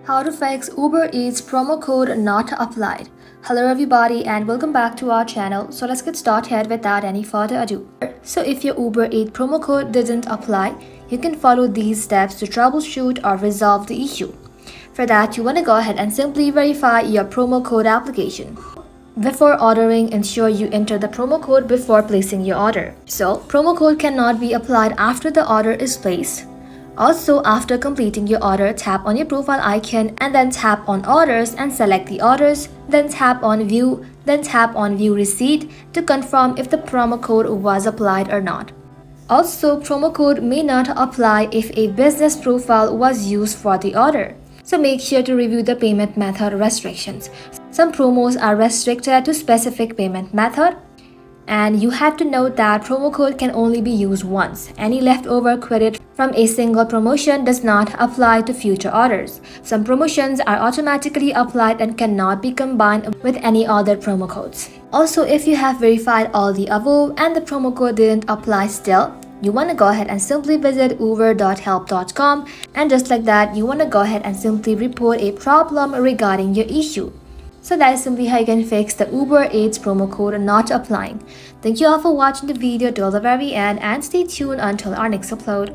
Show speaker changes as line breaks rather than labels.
How to fix Uber Eats promo code not applied. Hello everybody and welcome back to our channel. So let's get started without any further ado. So if your Uber Eats promo code didn't apply, you can follow these steps to troubleshoot or resolve the issue. For that, you want to go ahead and simply verify your promo code application. Before ordering, ensure you enter the promo code before placing your order. So, promo code cannot be applied after the order is placed. Also, after completing your order, tap on your profile icon and then tap on orders and select the orders, then tap on view, then tap on view receipt to confirm if the promo code was applied or not. Also, promo code may not apply if a business profile was used for the order. So make sure to review the payment method restrictions. Some promos are restricted to specific payment method, and you have to note that promo code can only be used once. Any leftover credit from a single promotion does not apply to future orders. Some promotions are automatically applied and cannot be combined with any other promo codes. Also, if you have verified all the above and the promo code didn't apply still, you want to go ahead and simply visit uber.help.com, and just like that, you want to go ahead and simply report a problem regarding your issue. So that is simply how you can fix the Uber Eats promo code not applying. Thank you all for watching the video till the very end and stay tuned until our next upload.